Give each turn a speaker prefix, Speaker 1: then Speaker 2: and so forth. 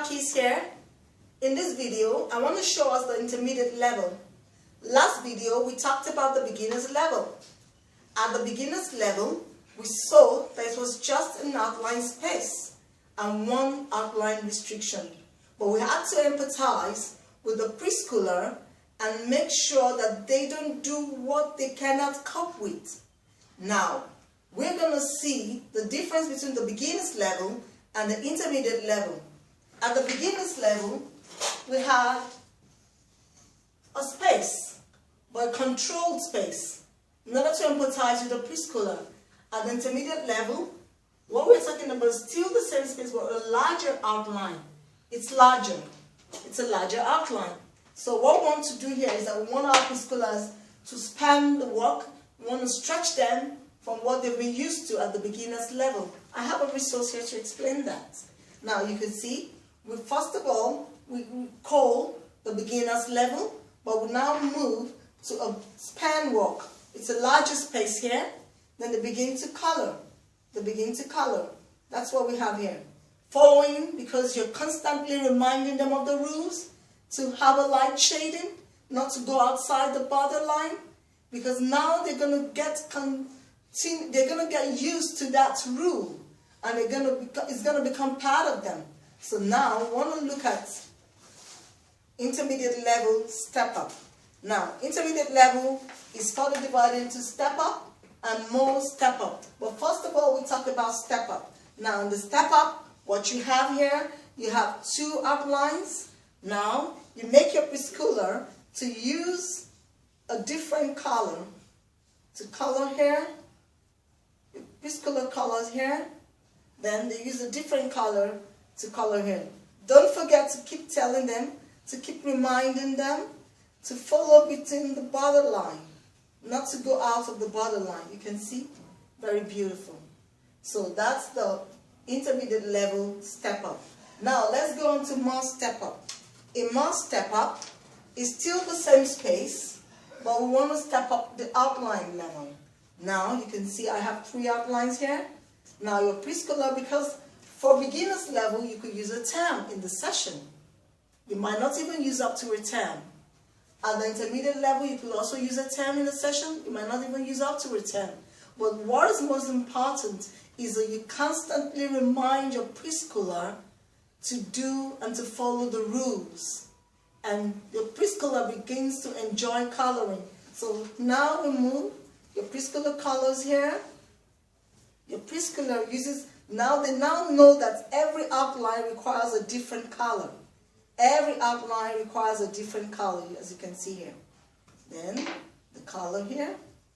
Speaker 1: Keys here. In this video, I want to show us the intermediate level. Last video, we talked about the beginner's level. At the beginner's level, we saw that it was just an outline space and one outline restriction. But we had to empathize with the preschooler and make sure that they don't do what they cannot cope with. Now, we're going to see the difference between the beginner's level and the intermediate level. At the beginner's level, we have a space, but a controlled space, in order to empathize with the preschooler. At the intermediate level, what we're talking about is still the same space, but a larger outline. It's larger. It's a larger outline. So what we want to do here is that we want our preschoolers to span the work. We want to stretch them from what they've been used to at the beginner's level. I have a resource here to explain that. Now you can see, first of all, we call the beginner's level, but we now move to a span work. It's a larger space here. Then they begin to color. They begin to color. That's what we have here. Following, because you're constantly reminding them of the rules, to have a light shading, not to go outside the borderline, because now they're going to get used to that rule, and it's going to become part of them. So now we want to look at intermediate level step up. Now, intermediate level is further divided into step up and more step up. But first of all, we talk about step up. Now, in the step up, what you have here, you have two outlines. Now, you make your preschooler to use a different color to color here. Preschooler colors here. Then they use a different color to color here. Don't forget to keep telling them, to keep reminding them to follow between the borderline, not to go out of the borderline. You can see, very beautiful. So that's the intermediate level step up. Now let's go on to more step up. A more step up is still the same space, but we want to step up the outline level. Now you can see I have three outlines here. Now your preschooler, because for beginner's level you could use a term in the session. You might not even use up to a term. At the intermediate level you could also use a term in the session. You might not even use up to a term. But what is most important is that you constantly remind your preschooler to do and to follow the rules. And your preschooler begins to enjoy coloring. So now we move, your preschooler colors here. Your preschooler uses, they now know that every outline requires a different color. Every outline requires a different color, as you can see here. Then the color here,